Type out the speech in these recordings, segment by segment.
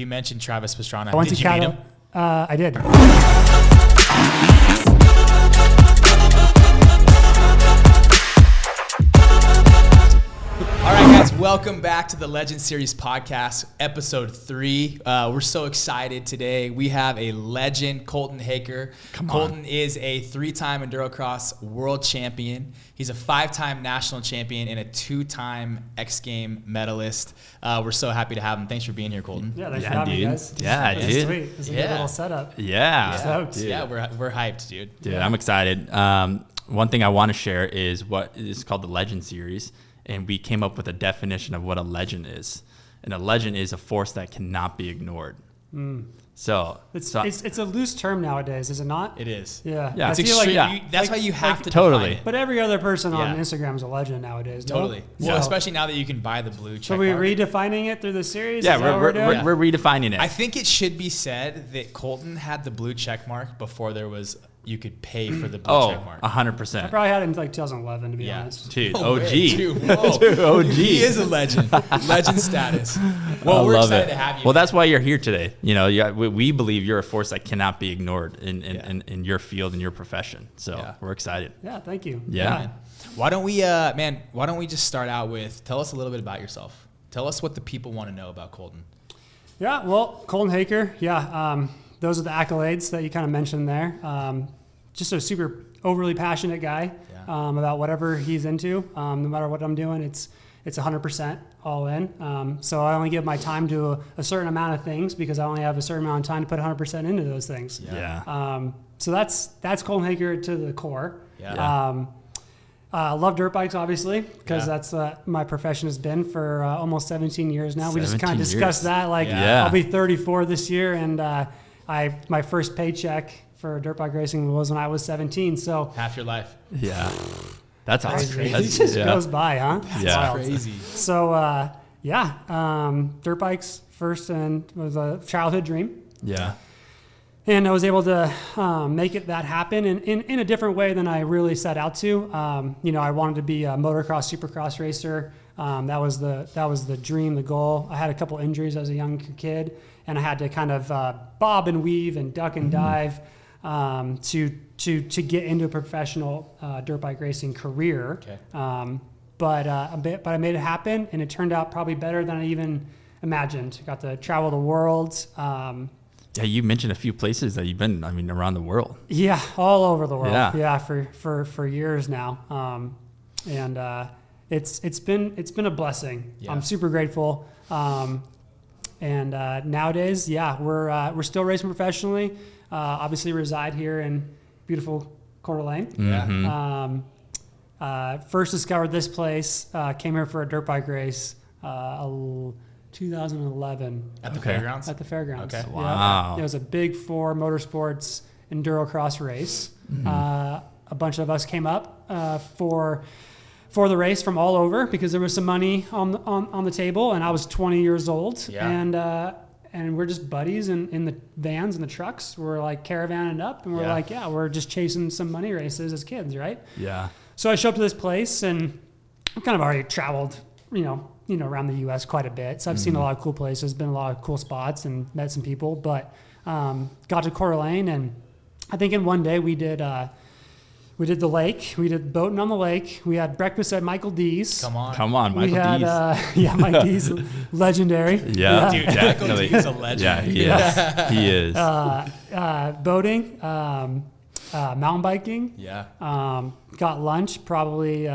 you mentioned Travis Pastrana. I went Did to you meet him? I did. All right, guys, welcome back to the Legend Series podcast, episode 3. We're so excited today. We have a legend, Colton Haaker. Colton is a 3-time Endurocross world champion. He's a 5-time national champion and a 2-time X Game medalist. We're so happy to have him. Thanks for being here, Colton. Yeah, thanks for having me, guys. Yeah, This is sweet. This is a good little setup. Yeah. Yeah, we're hyped, dude. Dude, I'm excited. One thing I want to share is what is called the Legend Series. And we came up with a definition of what a legend is. And a legend is a force that cannot be ignored. So it's a loose term nowadays, is it not? It is. Yeah. It's I feel extreme. That's why you have to totally. define it. But every other person on Instagram is a legend nowadays. Totally. Well, especially now that you can buy the blue check So we're mark. redefining it through the series? Yeah, Is that what we're doing? we're redefining it. I think it should be said that Colton had the blue check mark before there was you could pay for the blue check mark. 100%. I probably had it in like 2011, to be honest. Dude, Oh, OG. man, dude, whoa. Dude, OG. He is a legend. Legend status. Well, we're excited to have you. Well, that's why you're here today. You know, we believe you're a force that cannot be ignored in your field and your profession. So we're excited. Yeah, thank you. Yeah. Why don't we just start out with, tell us a little bit about yourself. Tell us what the people want to know about Colton. Yeah, well, Colton Haaker, those are the accolades that you kind of mentioned there. Just a super overly passionate guy about whatever he's into. No matter what I'm doing, it's 100% all in. So I only give my time to a certain amount of things because I only have a certain amount of time to put 100% into those things. So that's Colton Haaker to the core. I love dirt bikes, obviously, because that's my profession has been for almost 17 years now. We just kind of discussed that. I'll be 34 this year, and my first paycheck for dirt bike racing was when I was 17. So half your life. Yeah, that's awesome. It just goes by, huh? That's crazy. So dirt bikes first and was a childhood dream. Yeah. And I was able to make that happen in a different way than I really set out to. I wanted to be a motocross, supercross racer. That was the dream, the goal. I had a couple injuries as a young kid, and I had to kind of bob and weave and duck and dive to get into a professional dirt bike racing career. Okay. But I made it happen, and it turned out probably better than I even imagined. Got to travel the world. Yeah, you mentioned a few places that you've been, around the world. Yeah, all over the world. Yeah, for years now. It's been a blessing. Yeah. I'm super grateful. And nowadays, we're still racing professionally. Obviously reside here in beautiful Coeur d'Alene. Yeah. First discovered this place, came here for a dirt bike race, 2011. At the fairgrounds? At the fairgrounds. Okay. Wow. It was a big 4 motorsports Endurocross race. A bunch of us came up for the race from all over because there was some money on the table, and I was 20 years old. Yeah. And we're just buddies in the vans and the trucks. We're like caravanning up, and we're we're just chasing some money races as kids, right? Yeah. So I show up to this place, and I've kind of already traveled, around the U.S. quite a bit. So I've seen a lot of cool places, been a lot of cool spots, and met some people. But got to Coeur d'Alene, and I think in one day we did the lake. We did boating on the lake. We had breakfast at Michael D's. Come on, Michael D's. Mike D's, legendary. Yeah, dude, definitely. Michael D's a legend. Yeah, he is. Boating, mountain biking. Yeah. Got lunch probably.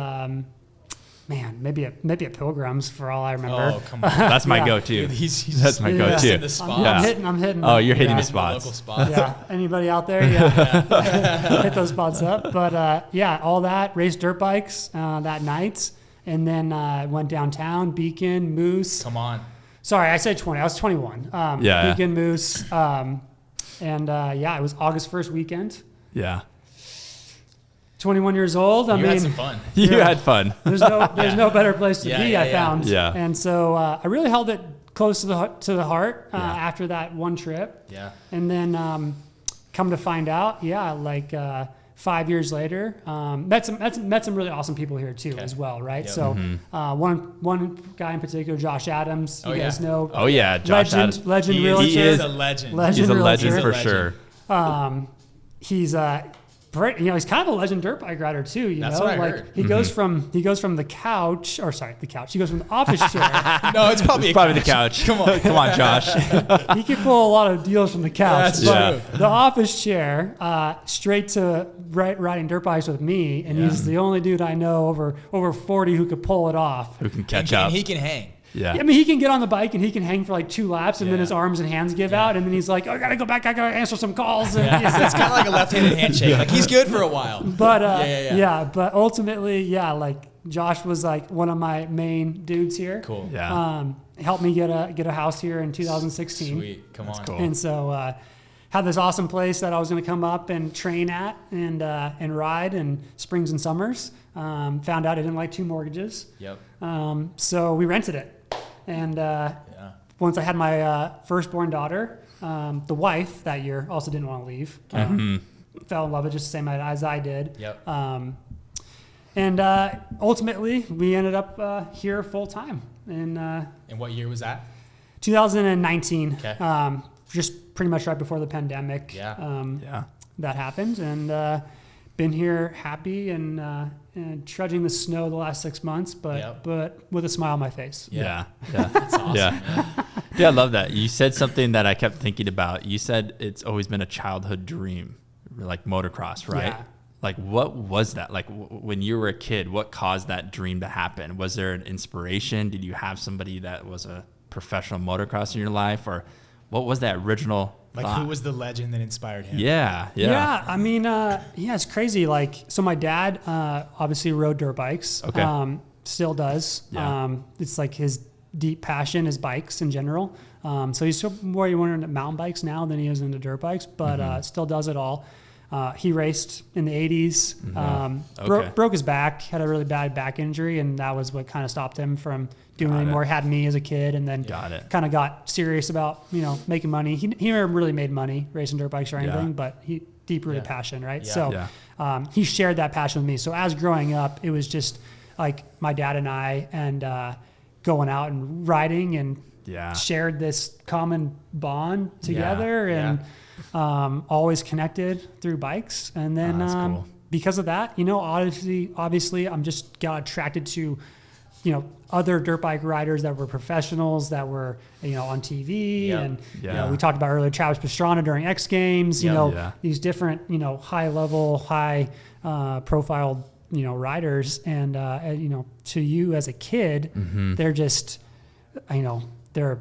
Maybe at Pilgrim's for all I remember. Oh, come on. That's my go-to. Dude, he's That's my go-to. in the spot. I'm hitting. Oh, you're hitting the Local spots. spots. Yeah. Anybody out there? Yeah. Hit those spots up. But all that, raced dirt bikes that night. And then went downtown, Beacon, Moose. Come on. Sorry, I said 20. I was 21. Beacon, Moose. It was August 1st weekend. Yeah. 21 years old. I You mean, had some fun. You had fun. There's no better place to be. I found. Yeah. And so I really held it close to the heart after that one trip. Yeah. And then come to find out, 5 years later, met some really awesome people here too as well, right? Yep. So one guy in particular, Josh Adams, you guys know. Oh yeah, Josh Adams. Legend He realtor. is a legend. He's a legend realtor. for sure. He's he's kind of a legend dirt bike rider too. That's what I heard. He goes from the couch, or sorry, the couch. He goes from the office chair. No, it's probably the couch. Come on, Josh. He can pull a lot of deals from the couch. That's but the office chair, straight to riding dirt bikes with me, and he's the only dude I know over 40 who could pull it off. Who can catch up? And he can hang. Yeah. I mean, he can get on the bike and he can hang for like 2 laps, and then his arms and hands give out, and then he's like, "Oh, I gotta go back. I gotta answer some calls." And It's kind of like a left-handed handshake. Like he's good for a while. But but ultimately, like Josh was like one of my main dudes here. Cool. Yeah. Helped me get a house here in 2016. Sweet. Come on. cool. And so had this awesome place that I was going to come up and train at and ride in springs and summers. Found out I didn't like 2 mortgages. Yep. So we rented it. And once I had my firstborn daughter, the wife that year also didn't want to leave. Fell in love with just the same as I did. Yep. And ultimately, we ended up here full time. And what year was that? 2019. Okay. Just pretty much right before the pandemic. That happened, and been here happy and trudging the snow the last 6 months, but with a smile on my face. Yeah. That's awesome. Yeah. Dude, I love that. You said something that I kept thinking about. You said it's always been a childhood dream, like motocross, right? Yeah. Like, what was that? Like, when you were a kid, what caused that dream to happen? Was there an inspiration? Did you have somebody that was a professional motocrosser in your life? Or what was that original thought? Who was the legend that inspired him? Yeah. I mean, it's crazy. Like, so my dad obviously rode dirt bikes. Okay. Still does. Yeah. It's like his deep passion is bikes in general. So he's more into mountain bikes now than he is into dirt bikes, but still does it all. He raced in the 80s, broke his back, had a really bad back injury, and that was what kind of stopped him from doing anymore. Had me as a kid, and then kind of got serious about, making money. He never really made money racing dirt bikes or anything, but he deep-rooted passion, right? Yeah. So he shared that passion with me. So as growing up, it was just like my dad and I, and going out and riding, and shared this common bond together, and always connected through bikes. And then cool. because of that, obviously I'm just got attracted to, other dirt bike riders that were professionals that were, on TV. And, we talked about earlier, Travis Pastrana during X Games, these different, high level, high profile, riders. And, to you as a kid, they're just, they're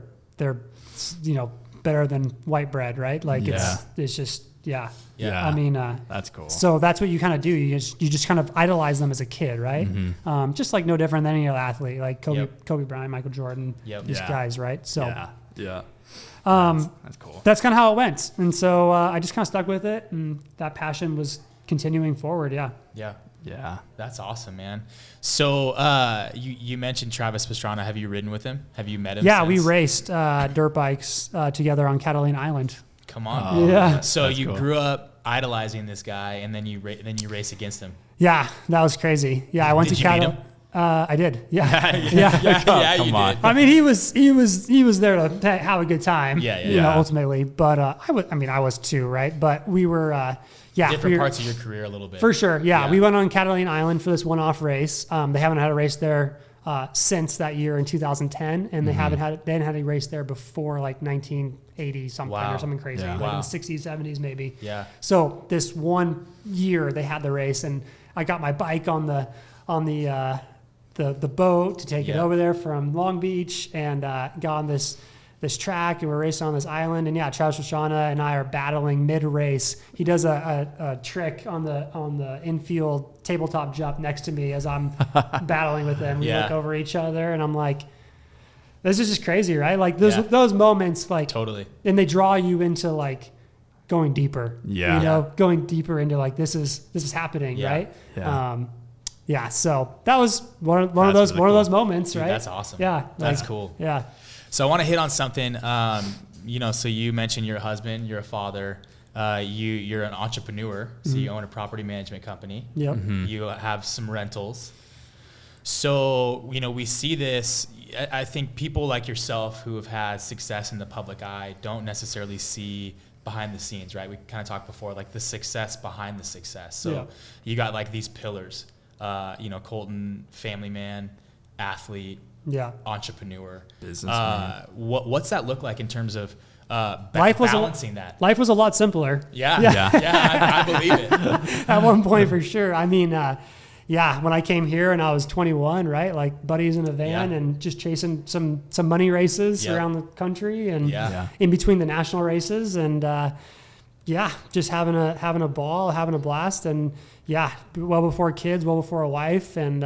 better than white bread, right? Like it's just, I mean, that's cool. So that's what you kind of do. You just kind of idolize them as a kid, right? Just like no different than any other athlete, like Kobe Bryant, Michael Jordan, these guys, right? So that's cool. That's kind of how it went. And so I just kind of stuck with it, and that passion was continuing forward. Yeah. That's awesome, man. So you mentioned Travis Pastrana. Have you ridden with him? Have you met him? Yeah, since? we raced dirt bikes together on Catalina Island. Come on. Yeah. So you cool. grew up idolizing this guy, and then you race against him. Yeah, that was crazy. Yeah, I went to Catalina. I did. Yeah. Yeah, you on. did. I mean, he was there to have a good time. Yeah. Ultimately, but I was too, right? But we were. Different parts of your career a little bit. For sure, yeah. We went on Catalina Island for this one-off race. They haven't had a race there since that year in 2010, and they hadn't had a race there before like 1980 something or something crazy, like in the 60s, 70s maybe. Yeah. So this one year they had the race, and I got my bike on the boat to take it over there from Long Beach, and got on this track, and we're racing on this island, and Travis Pastrana and I are battling mid-race. He does a trick on the infield tabletop jump next to me as I'm battling with him. We look over each other, and I'm like, this is just crazy, right? Like those moments, like totally, and they draw you into like going deeper. Going deeper into like this is happening, right? So that was one of those moments, dude, right? That's awesome. Yeah, that's cool. Yeah. So I want to hit on something. So you mentioned you're a husband, you're a father. You're an entrepreneur, so you own a property management company. Yep. You have some rentals. So, we see this. I think people like yourself who have had success in the public eye don't necessarily see behind the scenes, right? We kind of talked before, like the success behind the success. So you got like these pillars, Colton, family man, athlete, entrepreneur, businessman. What's that look like in terms of balancing that? Life was a lot simpler. I believe it. At one point, for sure. I mean, when I came here and I was 21, right? Like buddies in a van and just chasing some money races around the country and in between the national races and just having a ball, having a blast, and well before kids, well before a wife, and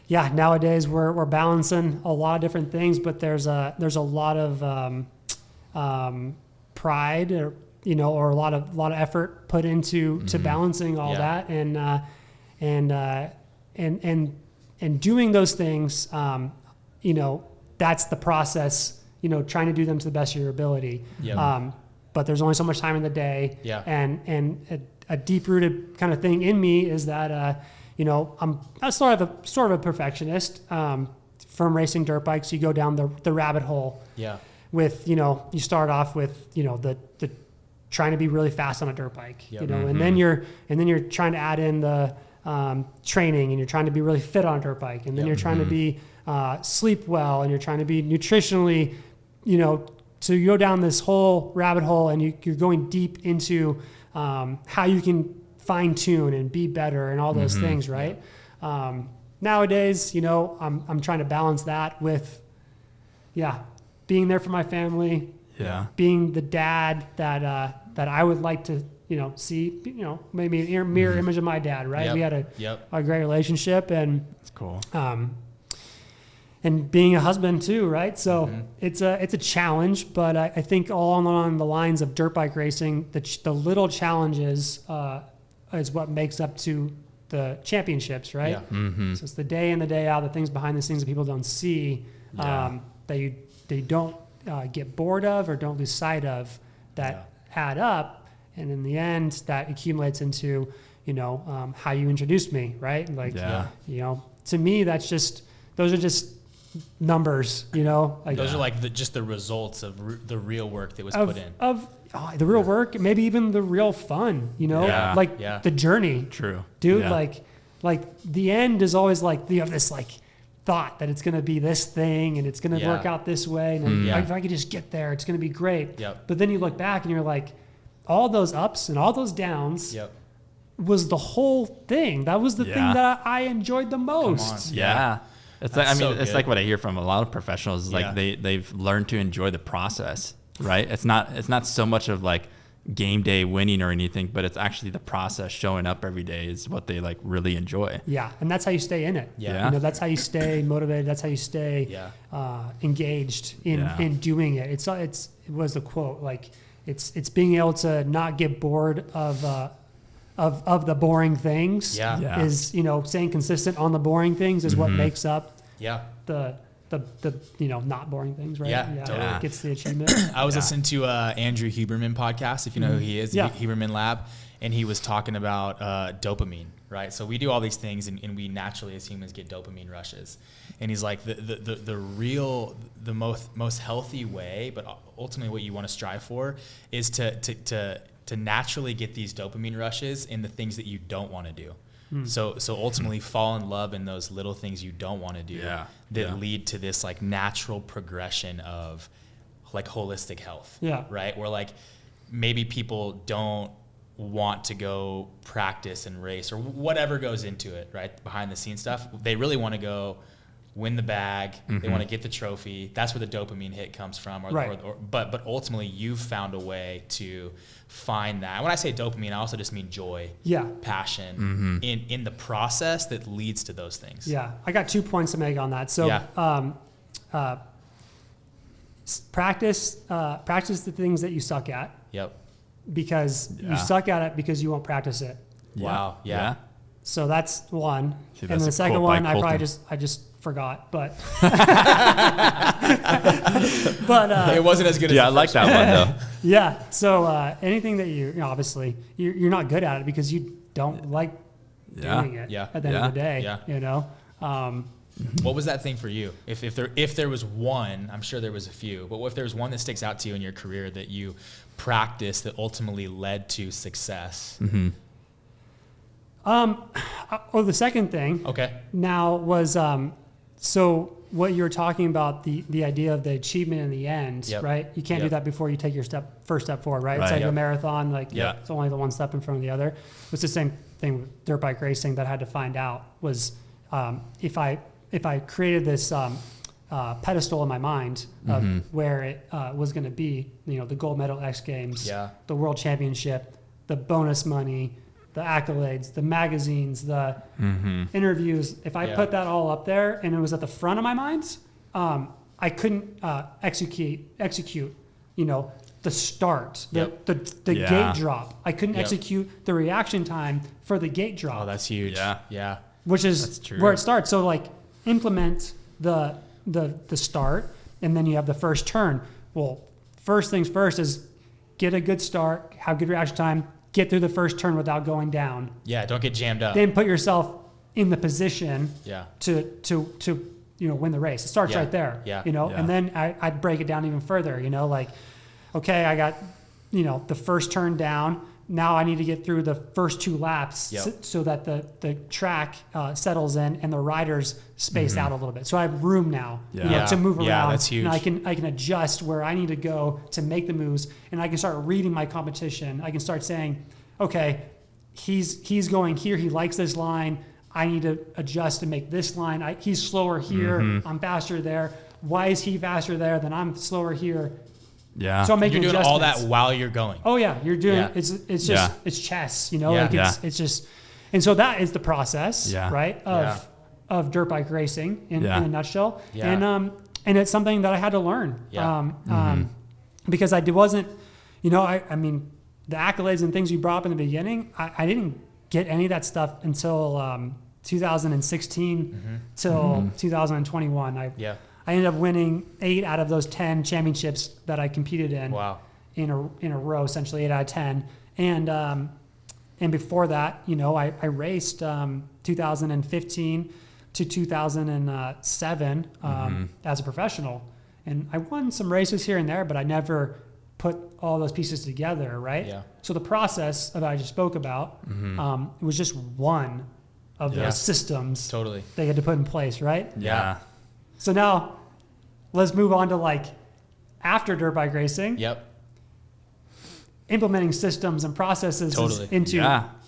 nowadays we're balancing a lot of different things, but there's a lot of pride or a lot of effort put into to balancing all that and doing those things, that's the process, trying to do them to the best of your ability. But there's only so much time in the day. And a deep-rooted kind of thing in me is that, I'm sort of a perfectionist. From racing dirt bikes, you go down the rabbit hole. With, you start off with, the trying to be really fast on a dirt bike, and then you're trying to add in the training, and you're trying to be really fit on a dirt bike, and then you're trying to be sleep well, and you're trying to be nutritionally, so you go down this whole rabbit hole, and you're going deep into how you can fine tune and be better and all those things, right? Nowadays, I'm trying to balance that with, being there for my family, being the dad that I would like to, see, maybe a mirror image of my dad, right? We had a great relationship, and it's cool. And being a husband too, right? So it's a challenge, but I think all along the lines of dirt bike racing, the little challenges is what makes up to the championships, right? So it's the day in the day out, the things behind the scenes that people don't see, that they don't get bored of or don't lose sight of, that add up, and in the end, that accumulates into how you introduced me, right? Like to me, those are just numbers, like those are like just the results of the real work that was put in. The real work, maybe even the real fun, the journey. True, dude. Like the end is always like you have this like thought that it's going to be this thing and it's going to work out this way, and if I could just get there, it's going to be great. But then you look back and you're like, all those ups and all those downs was the whole thing. That was the thing that I enjoyed the most. It's like, it's like what I hear from a lot of professionals is like they've learned to enjoy the process, right? It's not so much of like game day winning or anything, but it's actually the process, showing up every day is what they like really enjoy. And that's how you stay in it. That's how you stay motivated. That's how you stay engaged in doing it. It was the quote, like it's being able to not get bored of the boring things. Is staying consistent on the boring things is what makes up the not boring things, right? Totally. Gets the achievement. I was listening to Andrew Huberman podcast, if you know who he is, the Huberman Lab, and he was talking about dopamine, right? So we do all these things, and we naturally as humans get dopamine rushes. And he's like, the most healthy way, but ultimately what you want to strive for is to naturally get these dopamine rushes in the things that you don't want to do. So ultimately fall in love in those little things you don't want to do that lead to this like natural progression of like holistic health. Right? Where like maybe people don't want to go practice and race or whatever goes into it, right? Behind the scenes stuff. They really want to go win the bag. They want to get the trophy. That's where the dopamine hit comes from. But ultimately you've found a way to find that. When I say dopamine, I also just mean joy, passion in the process that leads to those things. I got 2 points to make on that. So practice the things that you suck at. Because you suck at it because you won't practice it. Wow. So that's one. See, and that's the second one, I just forgot, but it wasn't as good as I like that one though. Yeah. So anything that obviously you're not good at it because you don't like doing it. Yeah. At the end of the day, Yeah. What was that thing for you? If there was one, I'm sure there was a few, but what if there was one that sticks out to you in your career that you practiced that ultimately led to success? The second thing. Okay. Now was so what you were talking about the idea of the achievement in the end, right? You can't do that before you take your first step forward, right? It's like a marathon, it's only the one step in front of the other. It's the same thing with dirt bike racing that I had to find out was if I created this pedestal in my mind of where it was going to be, the gold medal X Games, the World Championship, the bonus money, the accolades, the magazines, the interviews. If I put that all up there and it was at the front of my mind, I couldn't execute, the start, the gate drop. I couldn't execute the reaction time for the gate drop. Oh, that's huge. Yeah. Which is where it starts. So implement the start, and then you have the first turn. Well, first things first is get a good start, have good reaction time, get through the first turn without going down. Yeah, don't get jammed up. Then put yourself in the position to win the race. It starts right there. And then I'd break it down even further. Okay, I got the first turn down. Now I need to get through the first 2 laps so that the track settles in and the riders space out a little bit. So I have room now to move around. Yeah, that's huge. And I can adjust where I need to go to make the moves, and I can start reading my competition. I can start saying, okay, he's going here. He likes this line. I need to adjust to make this line. He's slower here. I'm faster there. Why is he faster there than I'm slower here? Yeah. So I'm making you're doing all that while you're going. Oh yeah, you're doing it's just it's chess, it's just, and so that is the process, right? Of dirt bike racing in a nutshell. Yeah. And it's something that I had to learn. Yeah. Because I wasn't, I mean, the accolades and things you brought up in the beginning, I didn't get any of that stuff until 2016 till 2021. I ended up winning 8 out of those 10 championships that I competed in. Wow. In a row, essentially 8 out of 10. And before that, I raced 2015 to 2007 as a professional, and I won some races here and there, but I never put all those pieces together, right? Yeah. So the process that I just spoke about, it was just one of those systems they had to put in place, right? Yeah. So now let's move on to after dirt bike racing. Yep. Implementing systems and processes into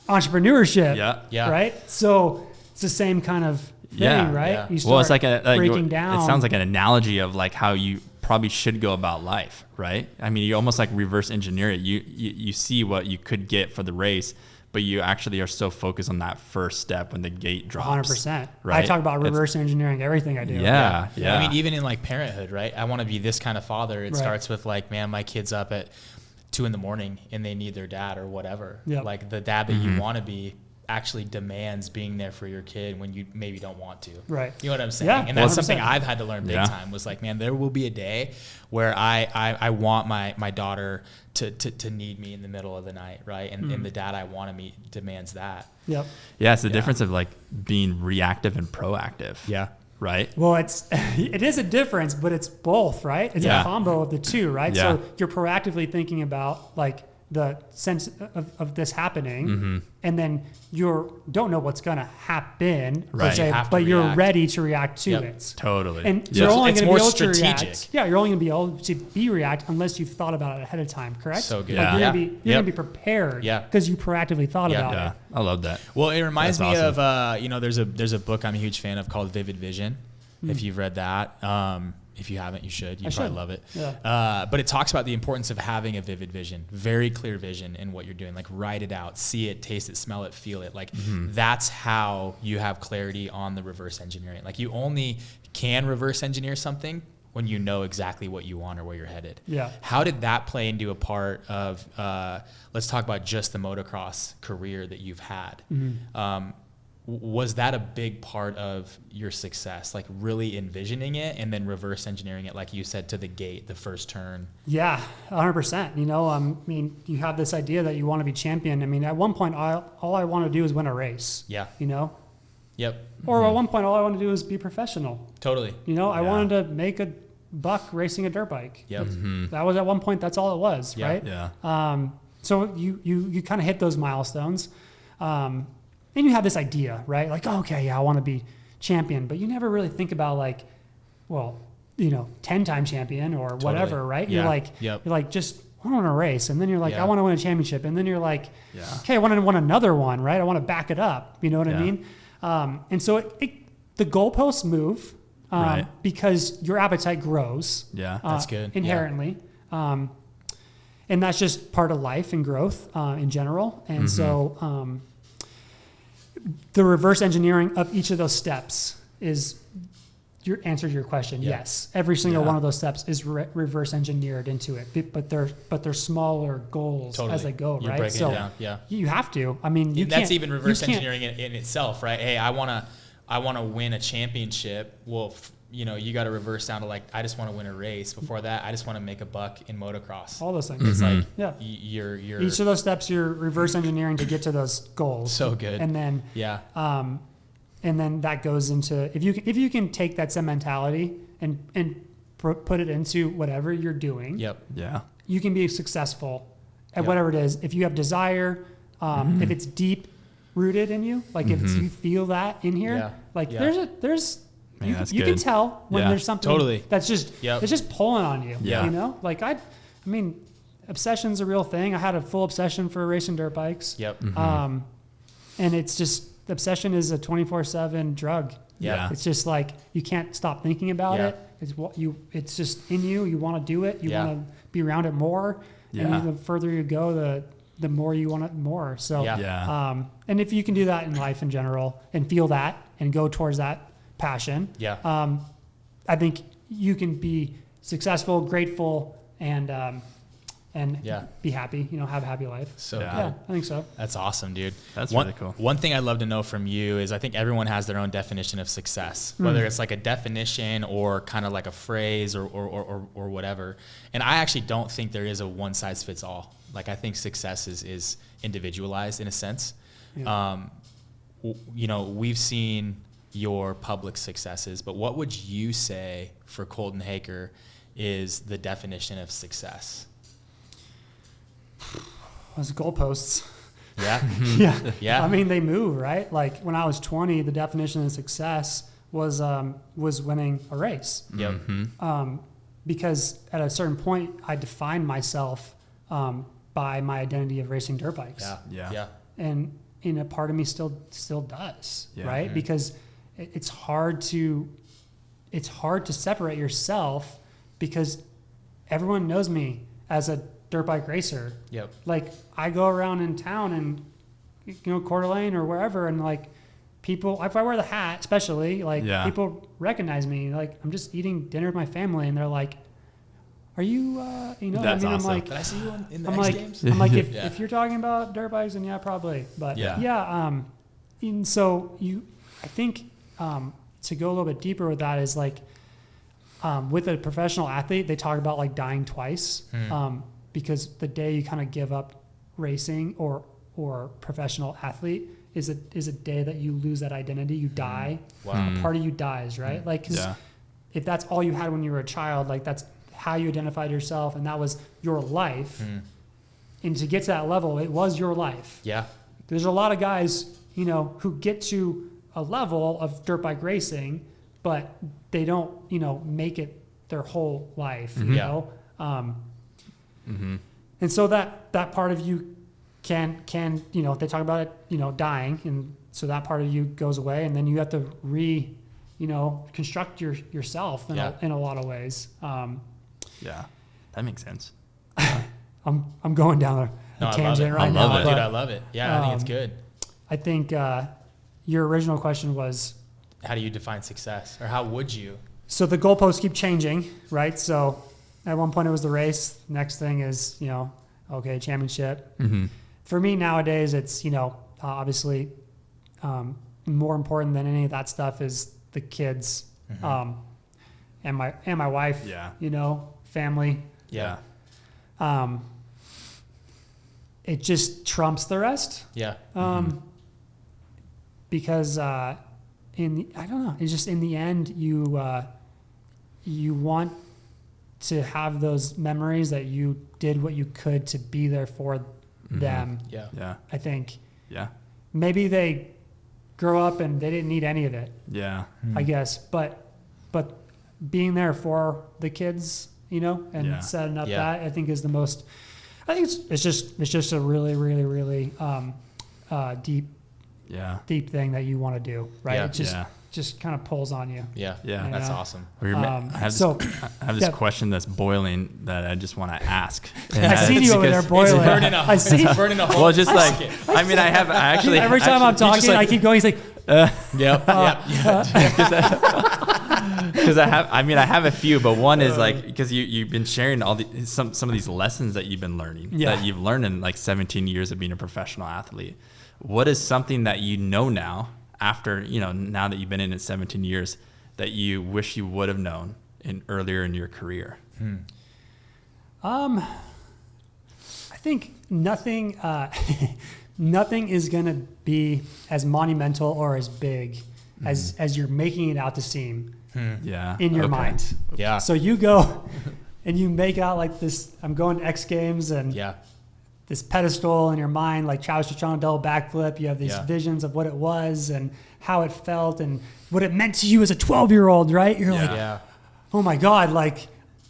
entrepreneurship. Yeah. Right? So it's the same kind of thing, right? Yeah. You start breaking down. It sounds like an analogy of how you probably should go about life, right? I mean, you almost reverse engineer it. You see what you could get for the race, but you actually are so focused on that first step when the gate drops. 100%. Right? I talk about reverse engineering everything I do. Yeah. I mean, even in parenthood, right? I want to be this kind of father. It starts with man, my kid's up at 2 a.m. and they need their dad or whatever. Yep. The dad that you want to be actually demands being there for your kid when you maybe don't want to. Right. You know what I'm saying? Yeah, and that's 100%. Something I've had to learn big time was man, there will be a day where I want my daughter to need me in the middle of the night, right? And the dad I want to meet demands that. Yep. Yeah, it's the difference of being reactive and proactive. Yeah. Right. Well, it is a difference, but it's both, right? It's a combo of the two, right? Yeah. So you're proactively thinking about the sense of this happening, and then you don't know what's going to happen, but you're ready to react to it. Totally. And you're only going to be able to react. Yeah, you're only going to be able to react unless you've thought about it ahead of time, correct? So good. You're going to be prepared because you proactively thought about it. I love that. Well, it reminds me of there's a book I'm a huge fan of called Vivid Vision. If you've read that. If you haven't, you should. You probably love it. Yeah. But it talks about the importance of having a vivid vision, very clear vision in what you're doing. Write it out, see it, taste it, smell it, feel it. That's how you have clarity on the reverse engineering. You only can reverse engineer something when you know exactly what you want or where you're headed. Yeah. How did that play into a part of, let's talk about just the motocross career that you've had. was that a big part of your success? Like really envisioning it and then reverse engineering it, like you said, to the gate, the first turn? Yeah, 100%. You know, I mean, you have this idea that you want to be champion. I mean, at one point, all I want to do is win a race. Yeah. You know? Yep. Or at one point, all I want to do is be professional. Totally. You know, I wanted to make a buck racing a dirt bike. Yep. That was at one point, that's all it was, Yeah. right? Yeah. So you kind of hit those milestones. And you have this idea, right? Like, oh, okay, yeah, I want to be champion. But you never really think about like, well, you know, 10-time champion or whatever, right? Yeah. You're like, Yep. you're like, just I want to race. And then you're like, Yeah. I want to win a championship. And then you're like, Yeah. okay, I want to win another one, right? I want to back it up. You know what I Yeah. mean? And so the goalposts move Right. because your appetite grows. Yeah. That's good. Inherently. And that's just part of life and growth in general. And so the reverse engineering of each of those steps is your answer to your question. Yeah. Yes. Every single Yeah. one of those steps is reverse engineered into it, but they're smaller goals Totally. as they go, You're right? breaking So it down. Yeah. you have to. I mean, And that's can't- even reverse you can't- engineering in itself, right? Hey, I want to win a championship. Well, you know, you got to reverse down to like, I just want to win a race. Before that, I just want to make a buck in motocross. All those things. It's like Yeah. you're Each of those steps, you're reverse engineering to get to those goals. so good. And then Yeah. and then that goes into if you can take that same mentality and put it into whatever you're doing, Yep. Yeah. you can be successful at Yep. whatever it is. If you have desire, if it's deep rooted in you, like if you feel that in here, Yeah. like Yeah. there's Man, that's you can good. tell when Yeah. there's something Totally. that's just Yep. it's just pulling on you. Yeah. You know, like I mean, obsession's a real thing. I had a full obsession for racing dirt bikes. Yep. And it's just obsession is a 24/7 drug. Yeah. It's just like you can't stop thinking about Yeah. it. It's what you. It's just in you. You want to do it. You Yeah. want to be around it more. Yeah. And the further you go, the more you want it more. So, Yeah. Yeah. and if you can do that in life in general and feel that and go towards that passion, Yeah. I think you can be successful, grateful, and Yeah. be happy. You know, have a happy life. So Yeah. good. Yeah, I think so. That's awesome, dude. That's one, really cool. One thing I'd love to know from you is I think everyone has their own definition of success, whether it's like a definition or kind of like a phrase or whatever. And I actually don't think there is a one size fits all. Like I think success is individualized in a sense. Yeah. You know, we've seen your public successes, but what would you say for Colton Haaker is the definition of success? Those goalposts. Yeah. Yeah. Yeah. I mean, they move, right? Like when I was 20, the definition of success was winning a race. Yep. Because at a certain point, I defined myself by my identity of racing dirt bikes. Yeah. Yeah. Yeah. And a part of me still does, Yeah. right? Because it's hard to separate yourself because everyone knows me as a dirt bike racer. Yep. Like I go around in town and Coeur d'Alene or wherever, and like people, if I wear the hat, especially, like Yeah. people recognize me. Like I'm just eating dinner with my family, and they're like, "Are you?" You know, That's what I mean, awesome. I'm like, Did I see you in the I'm X like, Games? I'm like, Yeah. if you're talking about dirt bikes, then yeah, probably. But Yeah. yeah. And so I think to go a little bit deeper with that is like, with a professional athlete, they talk about like dying twice, because the day you kind of give up racing or professional athlete is a day that you lose that identity. You die. Wow. A part of you dies, right? Like, 'cause Yeah. if that's all you had when you were a child, like that's how you identified yourself and that was your life. And to get to that level, it was your life. Yeah. There's a lot of guys, who get to a level of dirt bike racing, but they don't, make it their whole life, you Yeah. know? And so that part of you can, they talk about it, dying. And so that part of you goes away and then you have to construct yourself in a lot of ways. Yeah. That makes sense. I'm going down a tangent right now. love it. Dude, but I love it. Yeah, I think it's good. I think your original question was, How do you define success? Or how would you? so the goalposts keep changing, right? So at one point it was the race. Next thing is, okay, championship. For me nowadays, it's, obviously more important than any of that stuff is the kids, and my wife. Yeah. You know, family. Yeah. It just trumps the rest. Yeah. Because I don't know. It's just in the end, you want to have those memories that you did what you could to be there for them. Yeah. Yeah. I think. Yeah. Maybe they grow up and they didn't need any of it. Yeah. I guess, but being there for the kids, you know, and setting up that, I think is the most. I think it's just a really, really, really deep thing that you want to do, right? Yeah. It just kind of pulls on you. Yeah. Yeah. That's know? awesome. I have this question that's boiling that I just want to ask. I seen you over there boiling. I see. Burning a hole. Well, just like, I mean, I actually. Every time I'm talking, I keep going. He's like, Because I have a few, but one is like, because you've been sharing some of these lessons that you've been learning, that you've learned in like 17 years of being a professional athlete. What is something that you know now, after, you know, now that you've been in it 17 years, that you wish you would have known earlier in your career? I think nothing is going to be as monumental or as big as you're making it out to seem in your mind. Yeah. So you go and you make out like this, I'm going to X Games and this pedestal in your mind, like Travis Pastrana double backflip. You have these visions of what it was and how it felt and what it meant to you as a 12-year-old, right? You're like, oh my God, like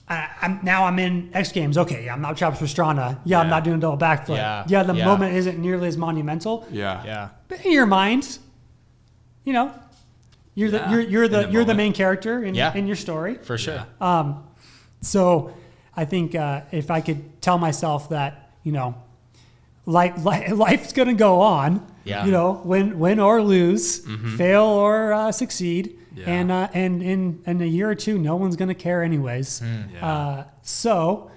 I'm in X Games. Okay, I'm not Travis Pastrana. I'm not doing a double backflip. The moment isn't nearly as monumental. But in your mind, you know, you're the main character in your story. For sure. So I think if I could tell myself that, you know, life's going to go on, you know, win or lose, fail or succeed. And in a year or two, no one's going to care anyways. So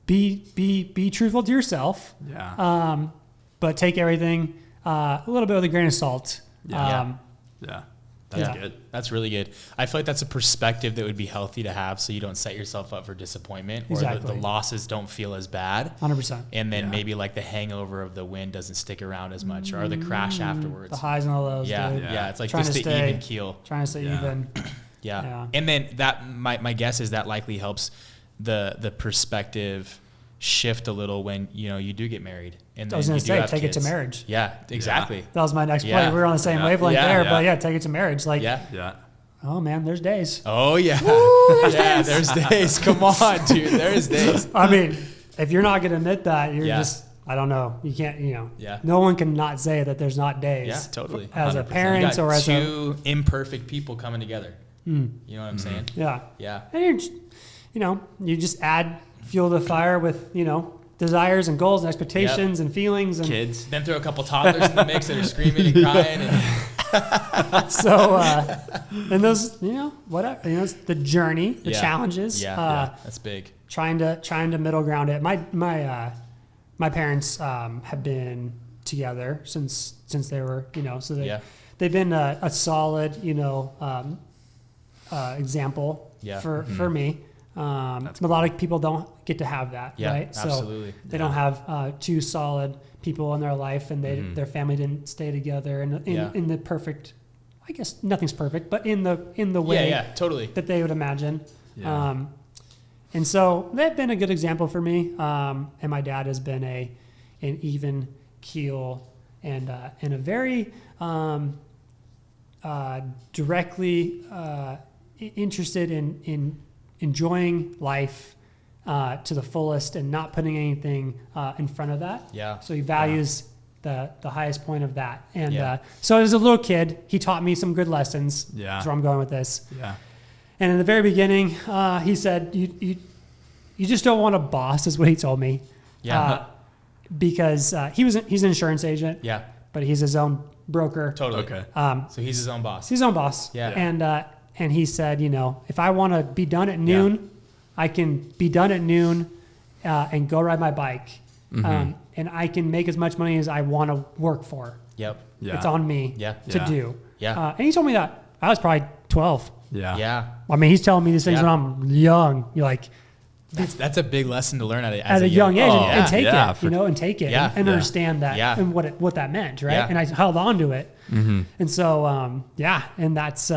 be truthful to yourself. But take everything a little bit with a grain of salt. That's good. That's really good. I feel like that's a perspective that would be healthy to have, so you don't set yourself up for disappointment, or the losses don't feel as bad. 100%. And then maybe like the hangover of the win doesn't stick around as much, or the crash afterwards. The highs and all those. Dude. It's like just the even keel. Trying to stay even. And then that my guess is that likely helps the perspective shift a little when, you know, you do get married. And I was going to say, take it to marriage. Yeah, exactly. That was my next point. We were on the same wavelength there, but take it to marriage. Like, oh man, there's days. Oh yeah. Woo, there's days. Come on, dude. There's days. I mean, if you're not going to admit that, you're just, I don't know. You can't, you know, no one can not say that there's not days. Yeah, totally. As 100%. A parent or as two imperfect people coming together. You know what I'm saying? Yeah. Yeah. And you just add fuel to the fire with, you know, desires and goals and expectations and feelings and kids. Then throw a couple toddlers in the mix that are screaming and crying. And so, and those, you know, whatever, you know, it's the journey, the challenges. That's big. Trying to middle ground it. My parents have been together since they were, you know, so they've been a solid, you know, example for me. A lot of people don't get to have that, right? Absolutely. So they don't have two solid people in their life, and their family didn't stay together in the perfect. I guess nothing's perfect, but in the way totally that they would imagine. And so they've been a good example for me. And my dad has been an even keel and a very directly interested in enjoying life to the fullest and not putting anything in front of that. So he values the highest point of that. And so as a little kid, he taught me some good lessons. That's where I'm going with this. And in the very beginning, he said, you just don't want a boss, is what he told me. Because he's an insurance agent. But he's his own broker. Totally. Okay. So he's his own boss. He's his own boss. And he said, you know, if I want to be done at noon, I can be done at noon and go ride my bike. And I can make as much money as I want to work for. Yeah. It's on me Yeah. to Yeah. do. Yeah. And he told me that I was probably 12. Yeah. Yeah. I mean, he's telling me these things Yeah. when I'm young. You're like, That's a big lesson to learn at a young age, Oh, and take yeah, it, and take it, Yeah. and Yeah. understand that, Yeah. and what that meant, right? Yeah. And I held on to it, Mm-hmm. and so and that's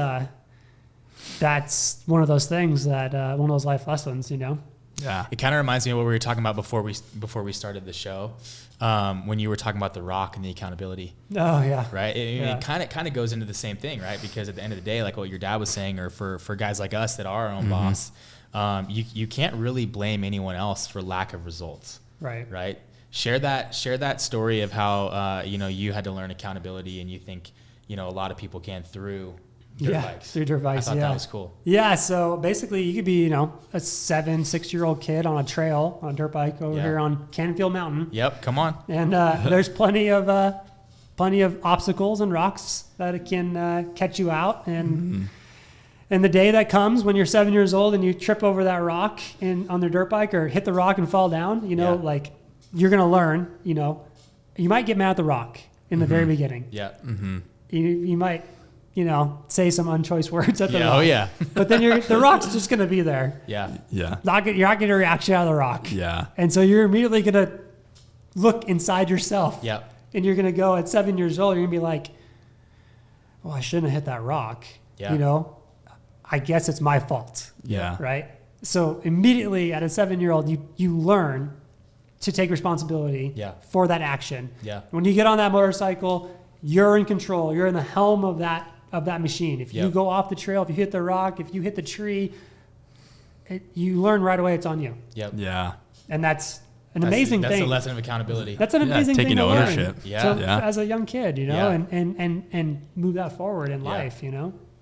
one of those things that one of those life lessons, Yeah. It kind of reminds me of what we were talking about before we started the show, when you were talking about the rock and the accountability, Oh yeah, right? Yeah. It kind of goes into the same thing, right? Because at the end of the day, like what your dad was saying, or for guys like us that are our own boss, you can't really blame anyone else for lack of results, right. Share that story of how you had to learn accountability, and you think a lot of people can through dirt bikes. Through dirt bikes. I thought yeah. that was cool. Yeah, so basically you could be, a 7-6-year-old kid on a trail on a dirt bike over here on Cannonfield Mountain. Yep, come on. And there's plenty of obstacles and rocks that it can catch you out. And the day that comes when you're 7 years old and you trip over that rock on their dirt bike or hit the rock and fall down, like you're going to learn, you might get mad at the rock in the very beginning. Yeah. You might, say some unchoice words at the rock. Oh yeah. But then the rock's just going to be there. Yeah. Yeah. You're not getting a reaction out of the rock. Yeah. And so you're immediately going to look inside yourself. Yep. And you're going to go at 7 years old, you're going to be like, well, I shouldn't have hit that rock. Yeah. I guess it's my fault. Yeah. Right? So immediately at a 7-year-old, you learn to take responsibility for that action. Yeah. When you get on that motorcycle, you're in control. You're in the helm of that machine. If you go off the trail, if you hit the rock, if you hit the tree, you learn right away it's on you. Yep. Yeah. And that's an amazing thing. That's a lesson of accountability. That's an amazing thing taking to ownership. learn as a young kid, Yeah. and move that forward in life,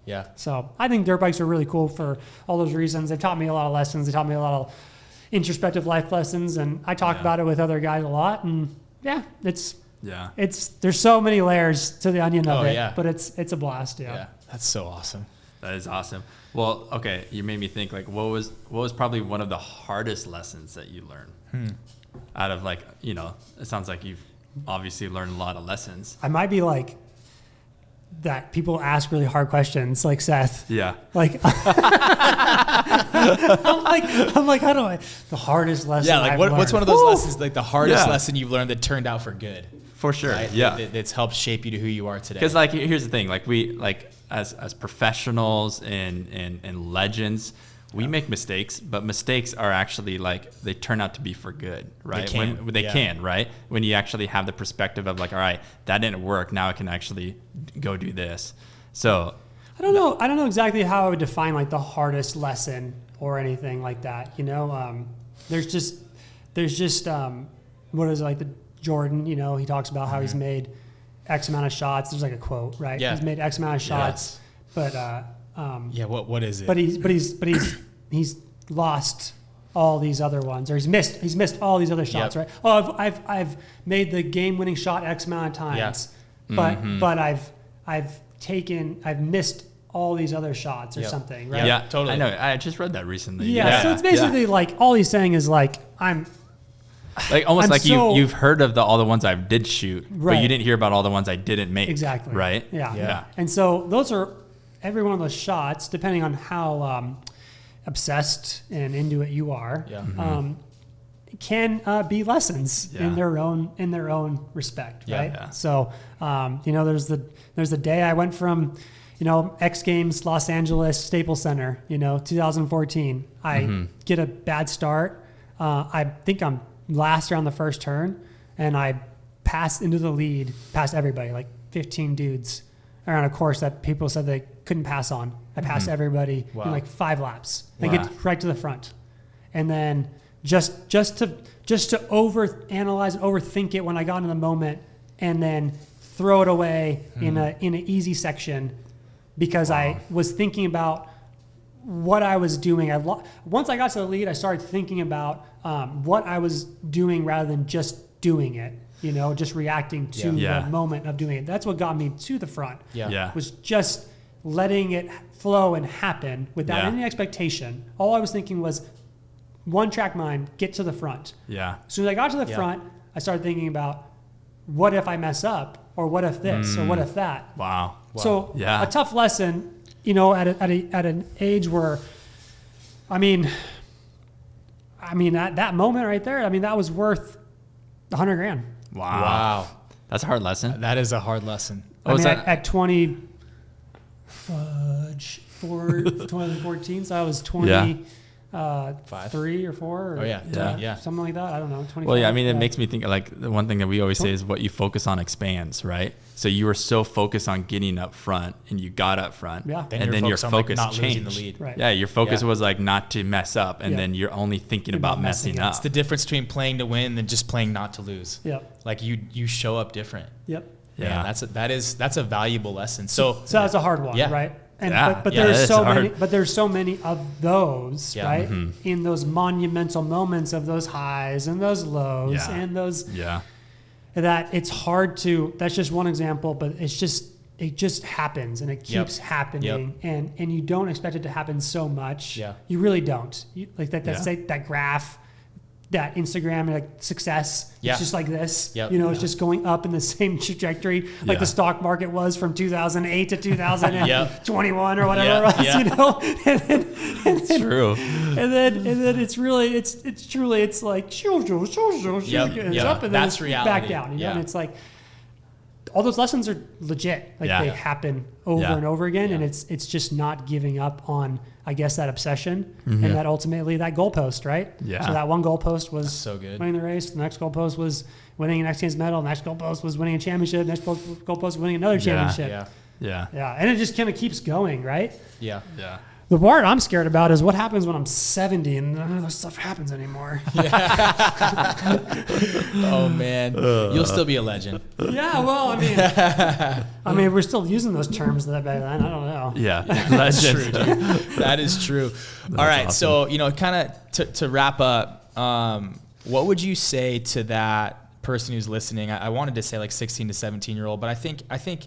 Yeah. So I think dirt bikes are really cool for all those reasons. They've taught me a lot of lessons. They taught me a lot of introspective life lessons, and I talk about it with other guys a lot. And there's so many layers to the onion of it, but it's a blast. Yeah. That's so awesome. That is awesome. Well, okay, you made me think, like, what was probably one of the hardest lessons that you learned out of, like, it sounds like you've obviously learned a lot of lessons. I might be like that. People ask really hard questions, like Seth. Yeah. Like, I'm like, how do I? The hardest lesson. Yeah, like I've what's learned. one of those lessons, like the hardest Yeah. lesson you've learned that turned out for good? For sure. Right? Yeah. That's helped shape you to who you are today. Because, like, here's the thing, like, we, like, as professionals and legends, we make mistakes, but mistakes are actually, like, they turn out to be for good, right? They can, right? When you actually have the perspective of, like, all right, that didn't work, now I can actually go do this. So I don't know exactly how I would define like the hardest lesson or anything like that. There's just what is it, like the Jordan, he talks about how he's made X amount of shots. There's like a quote, right? Yeah. He's made X amount of shots, but what is it? But he's lost all these other ones, or he's missed all these other shots, Yep. right? Oh, I've made the game winning shot X amount of times, but I've missed all these other shots or something, right? yeah, totally. I know. I just read that recently. Yeah, so it's basically like all he's saying is like like almost I'm like so- you've heard of all the ones I did shoot, but Right. you didn't hear about all the ones I didn't make. Exactly. Right. Yeah. And so those are every one of those shots, depending on how obsessed and into it you are, can be lessons in their own respect, right? Yeah. So there's the day I went from X Games Los Angeles Staples Center, 2014. I get a bad start. I think I'm last around the first turn, and I pass into the lead past everybody, like 15 dudes around a course that people said they couldn't pass on. I passed everybody in like 5 laps. I get right to the front, and then just to overanalyze and overthink it when I got in the moment, and then throw it away in an easy section because I was thinking about what I was doing. Once I got to the lead, I started thinking about what I was doing rather than just doing it. Just reacting to the moment of doing it. That's what got me to the front. Was just letting it flow and happen without any expectation. All I was thinking was one track mind, get to the front. Yeah. As soon as I got to the front, I started thinking about what if I mess up? or what if this, or what if that. Wow. So Yeah. a tough lesson, you know, at an age where, I mean, at that moment right there, I mean, that was worth $100,000. Wow. That's a hard lesson. That is a hard lesson. I mean, at 2014, so I was 23 or 4. Or something like that. I don't know. 25. Well, yeah, I mean, it makes me think like the one thing that we always say is what you focus on expands, right? So you were so focused on getting up front and you got up front. Yeah. And then your focus not changed. losing the lead. Right. Yeah, your focus was like not to mess up, and then you're only thinking about messing up. It's the difference between playing to win than just playing not to lose. Yep. Like you show up different. Yep. Yeah. Man, that's a valuable lesson. So that's a hard one, right? And but there's so many of those, right? Mm-hmm. In those monumental moments of those highs and those lows and those that it's hard to. That's just one example, but it just happens and it keeps happening, and you don't expect it to happen so much. Yeah. You really don't. That graph. That Instagram like success, it's just like this. It's just going up in the same trajectory like the stock market was from 2008 to 2021 or whatever it was. You know, It's true. And then it's really it's truly it's like it's up and then That's it's reality. back down. You know, and it's like all those lessons are legit. Like they happen over and over again, and it's just not giving up on, I guess, that obsession and that ultimately that goalpost, right? Yeah. So that one goalpost was so good. Winning the race. The next goalpost was winning an X Games medal. The next goalpost was winning a championship. The next goalpost was winning another championship. Yeah. And it just kind of keeps going, right? Yeah. The part I'm scared about is what happens when I'm 70 and none of this stuff happens anymore. Oh man, you'll still be a legend. Yeah, well, I mean, we're still using those terms that back then. I don't know. Yeah, That's true, dude. That is true. All right, awesome. so kind of to wrap up, what would you say to that person who's listening? I wanted to say like 16 to 17-year-old, but I think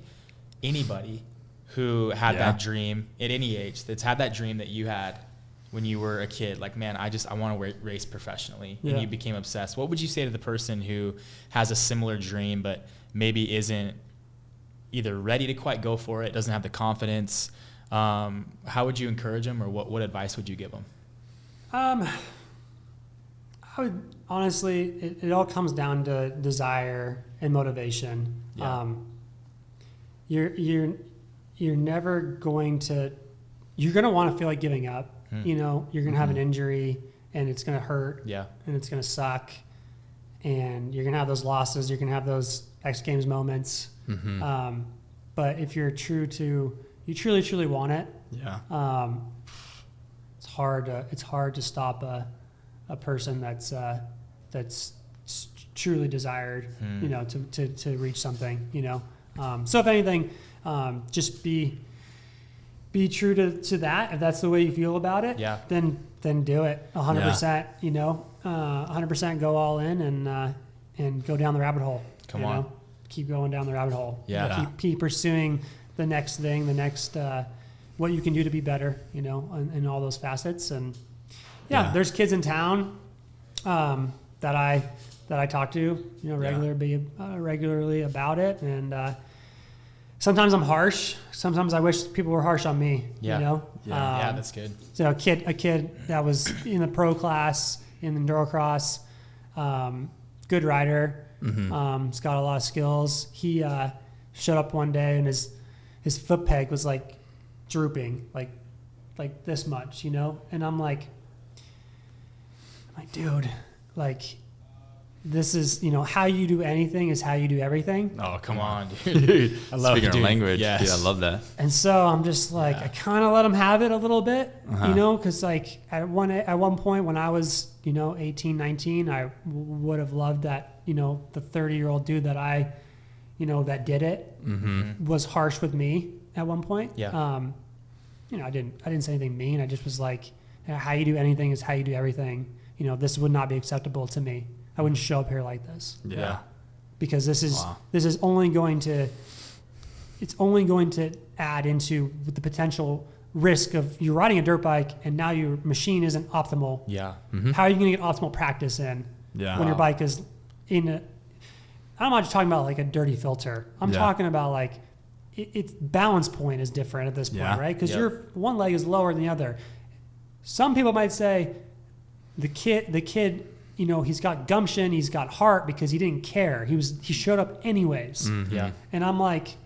anybody who had that dream at any age, that's had that dream that you had when you were a kid, like, man, I want to race professionally, and you became obsessed. What would you say to the person who has a similar dream but maybe isn't either ready to quite go for it, doesn't have the confidence? How would you encourage them, or what advice would you give them? I would honestly, it all comes down to desire and motivation. You're never going to, you're going to want to feel like giving up. You know, you're going to have an injury and it's going to hurt and it's going to suck, and you're going to have those losses. You're going to have those X Games moments. But if you're you truly want it. It's hard to stop a person that's truly desired, you know, to reach something, you know. So if anything, just be true to that. If that's the way you feel about it, then do it 100%. You know, 100% go all in and go down the rabbit hole. Come on, keep going down the rabbit hole. Keep pursuing the next thing, the next what you can do to be better. You know, in all those facets. And there's kids in town that I talk to, you know, regularly about it, and sometimes I'm harsh. Sometimes I wish people were harsh on me. You know, that's good. So a kid that was in the pro class in Endurocross, good rider, he's got a lot of skills. He showed up one day and his foot peg was like drooping, like this much, you know, and I'm like, dude, like, this is, you know, how you do anything is how you do everything. Oh, come on, dude. I love Speaking of language. Yes. Dude, I love that. And so I'm just like, I kind of let him have it a little bit, you know, because like at one point when I was, you know, 18, 19, I would have loved that, you know, the 30-year-old dude that you know, that did it was harsh with me at one point. You know, I didn't say anything mean. I just was like, how you do anything is how you do everything. You know, this would not be acceptable to me. I wouldn't show up here like this. Because this is only going to add into the potential risk of you riding a dirt bike and now your machine isn't optimal. How are you going to get optimal practice in when your bike is in I'm not just talking about like a dirty filter. I'm talking about like its balance point is different at this point, right? Because your one leg is lower than the other. Some people might say the kid, you know, he's got gumption, he's got heart because he didn't care. He showed up anyways. Yeah. And I'm like,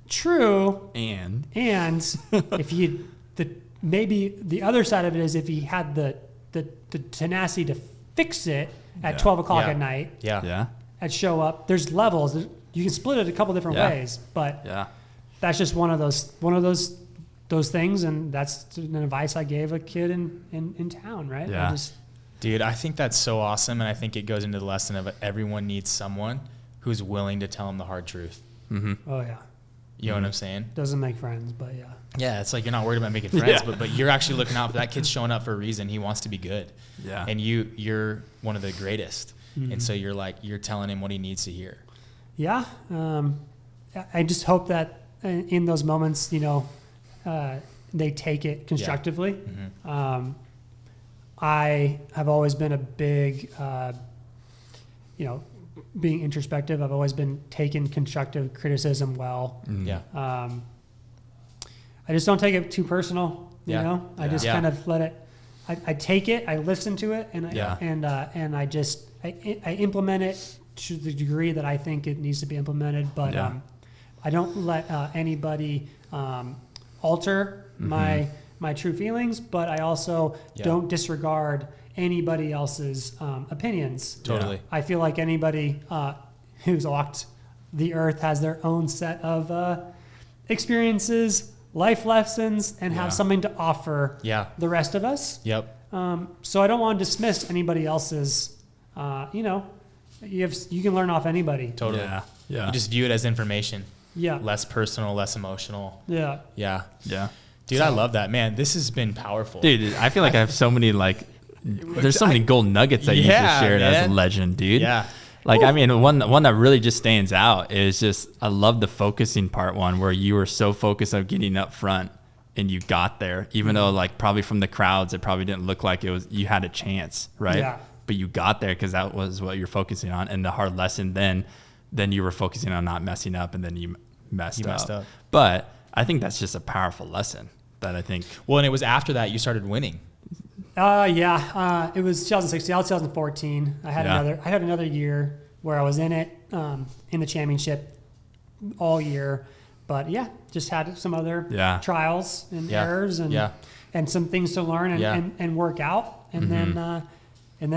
true. And if maybe the other side of it is if he had the tenacity to fix it at 12 o'clock at night. Yeah. At show up, there's levels. You can split it a couple different ways, but that's just one of those things, and that's an advice I gave a kid in town, right? Yeah. Dude, I think that's so awesome, and I think it goes into the lesson of everyone needs someone who's willing to tell them the hard truth. Mm-hmm. Oh yeah. You know what I'm saying? Doesn't make friends, but yeah. Yeah, it's like you're not worried about making friends, but you're actually looking out for that kid's showing up for a reason. He wants to be good. Yeah. And you're one of the greatest. Mm-hmm. And so you're telling him what he needs to hear. Yeah. I just hope that in those moments, you know, they take it constructively. Yeah. Mm-hmm. I have always been a big, you know, being introspective. I've always been taking constructive criticism well. Mm. Yeah. I just don't take it too personal. You know, I just kind of let it. I take it, I listen to it, and I implement it to the degree that I think it needs to be implemented. But I don't let anybody alter my true feelings. But I also don't disregard anybody else's opinions. Totally. I feel like anybody who's walked the earth has their own set of experiences, life lessons, and have something to offer the rest of us. Yep. So I don't want to dismiss anybody else's, you know, you can learn off anybody. Totally. Yeah. You just view it as information. Yeah. Less personal, less emotional. Yeah. Yeah. Yeah. Dude, I love that. Man, this has been powerful. Dude, I feel like I have so many there's so many gold nuggets that you just shared as a legend, dude. Yeah. Like, I mean, one that really just stands out is just, I love the focusing part one where you were so focused on getting up front and you got there, even though like probably from the crowds, it probably didn't look like you had a chance, right? Yeah. But you got there because that was what you're focusing on. And the hard lesson then you were focusing on not messing up, and then you messed up. But I think that's just a powerful lesson that I think. Well, and it was after that you started winning. It was 2016, 2014. I had another year where I was in it, in the championship all year. But just had some other trials and errors and some things to learn and work out. And then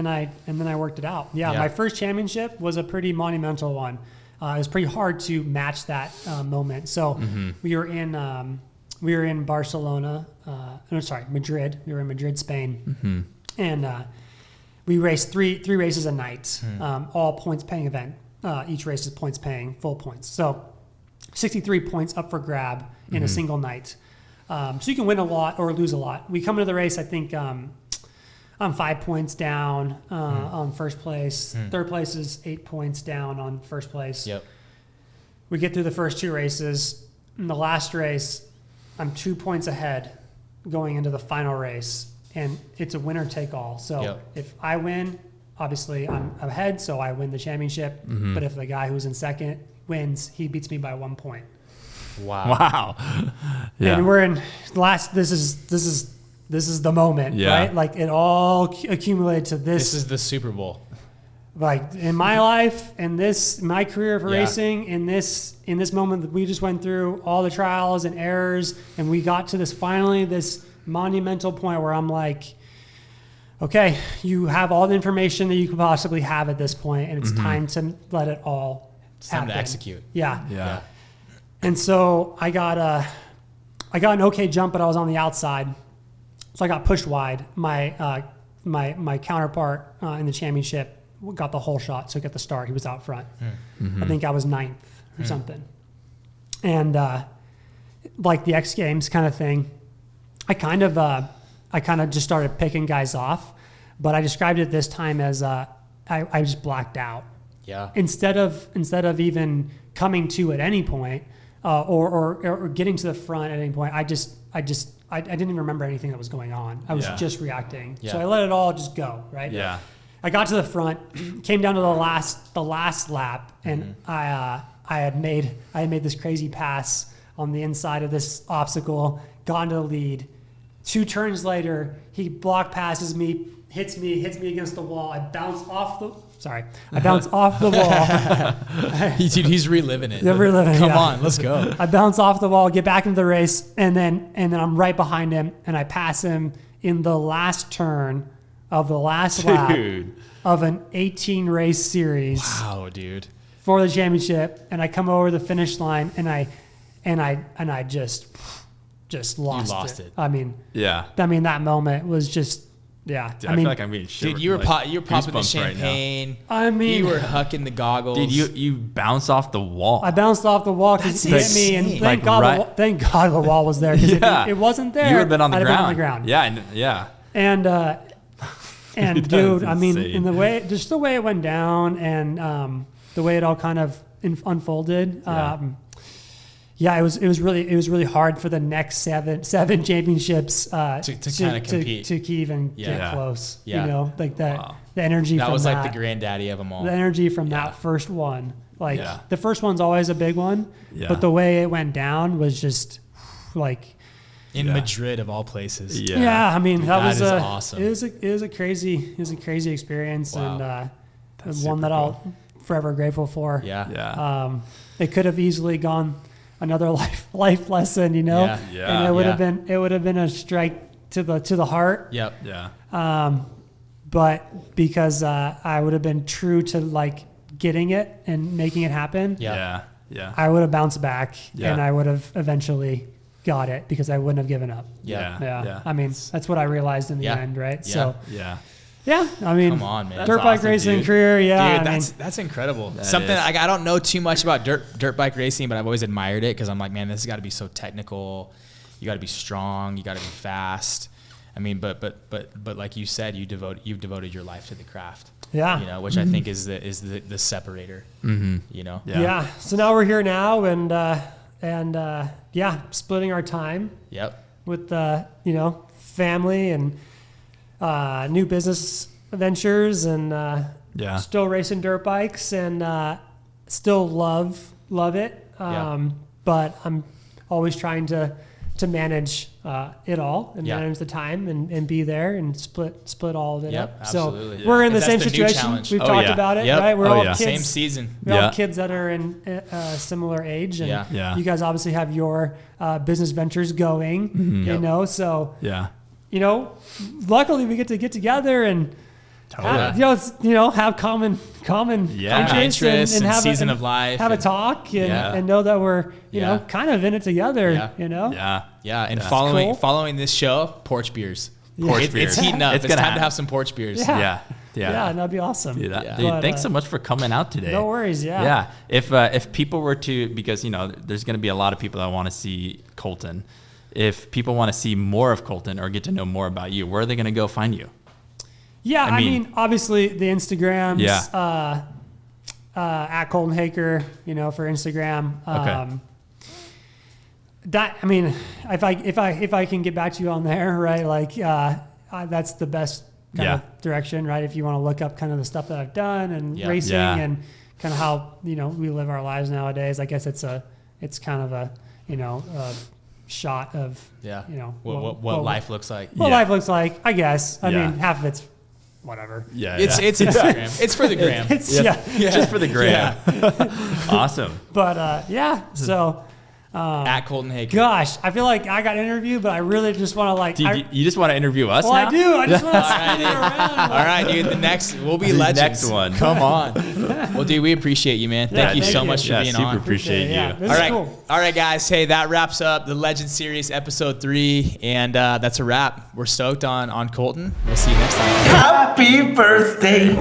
I worked it out. My first championship was a pretty monumental one. It was pretty hard to match that moment. So we were in Barcelona. Madrid. We were in Madrid, Spain, and we raced three races a night, all points paying event. Each race is points paying, full points. So 63 points up for grab in a single night. So you can win a lot or lose a lot. We come into the race, I think I'm 5 points down on first place. Third place is 8 points down on first place. Yep. We get through the first two races. In the last race, I'm 2 points ahead going into the final race, and it's a winner take all. So if I win, obviously I'm ahead, so I win the championship. But if the guy who's in second wins, he beats me by 1 point. Wow. Yeah. And we're in last. This is the moment, right? Like it all accumulated to this. This is the Super Bowl. Like in my life, in my career of racing, in this moment that we just went through all the trials and errors, and we got to this monumental point where I'm like, okay, you have all the information that you could possibly have at this point, and it's time to let it all happen. Time to execute. Yeah. And so I got an okay jump, but I was on the outside, so I got pushed wide. My counterpart in the championship got the whole shot, so he got the start. He was out front. I think I was 9th or something. And like the X Games kind of thing, I kind of just started picking guys off, but I described it this time as I just blacked out. Yeah. Instead of even coming to at any point or getting to the front at any point, I didn't even remember anything that was going on. I was just reacting. Yeah. So I let it all just go, right? Yeah. I got to the front, came down to the last lap, and I had made this crazy pass on the inside of this obstacle, gone to the lead. 2 turns later, he block passes me, hits me against the wall. I bounce off the wall. Dude, he's reliving it. Come on, let's go. I bounce off the wall, get back into the race, and then I'm right behind him, and I pass him in the last turn of the last lap of an 18 race series. Wow, dude. For the championship, and I come over the finish line, and I just lost it. I mean, that moment was just, Dude, I feel like I'm being shivered. Dude, you were popping the champagne. Right, I mean, you were hucking the goggles. Dude, you bounced off the wall. I bounced off the wall because he hit me, and thank God the wall was there. Because it wasn't there, you would have been on the ground. Been on the ground. Yeah. And dude, I mean, in the way it went down, and the way it all kind of unfolded. It was really hard for the next seven championships to kind of compete, to even get close. Yeah. You know, like that. Wow. The energy that from was that, like the granddaddy of them all. The energy from that first one, the first one's always a big one, but the way it went down was just like in Madrid of all places. Yeah, I mean that was awesome. It was a crazy experience, wow. And one that I'll forever grateful for. It could have easily gone another life lesson, you know. And it would have been a strike to the heart. But because I would have been true to like getting it and making it happen. I would have bounced back, and I would have eventually got it because I wouldn't have given up. I mean, that's what I realized in the end, right? So I mean, come on, man. Dirt bike racing career, dude, that's incredible. Something like I don't know too much about dirt bike racing, but I've always admired it because I'm like, man, this has got to be so technical. You got to be strong. You got to be fast. I mean, but like you said, you've devoted your life to the craft. Yeah. You know, which I think is the separator. Mm-hmm. You know. Yeah. So now we're here now, and splitting our time. With family and new business ventures, and still racing dirt bikes, and still love it. But I'm always trying to manage it all and manage the time and be there and split all of it up. Absolutely. So we're in the same situation. We've talked about it, right? We're all kids. Same season. We're all kids that are in a similar age, and you guys obviously have your business ventures going. You know, so luckily we get together and. Have common interests and have season of life. Have a talk and know that we're kind of in it together. And following this show, porch beers. It's heating up. It's time to have some porch beers. Yeah, that'd be awesome. Dude, thanks so much for coming out today. No worries. Yeah. If people were to, because there's going to be a lot of people that want to see Colton. If people want to see more of Colton or get to know more about you, where are they going to go find you? Yeah, I mean, obviously the Instagrams, at Colton Haaker, for Instagram. Okay. That, I mean, if I can get back to you on there, right? Like, that's the best kind of direction, right? If you want to look up kind of the stuff that I've done and racing and kind of how, we live our lives nowadays. I guess it's kind of a shot of, what life looks like. What life looks like, I guess. I mean, half of it's whatever. It's Instagram. It's for the gram. Just for the gram. Awesome. But so at Colton Haaker. Gosh, I feel like I got interviewed, but I really just want to you just want to interview us? Well, now? I do. I just want to spin around. All right, dude. The next we'll be legends. Next one. Come on. Well, dude, we appreciate you, man. Thank you so much for being on. Super appreciate you. This is cool. All right, guys. Hey, that wraps up the Legend Series episode 3, and that's a wrap. We're stoked on Colton. We'll see you next time. Happy birthday.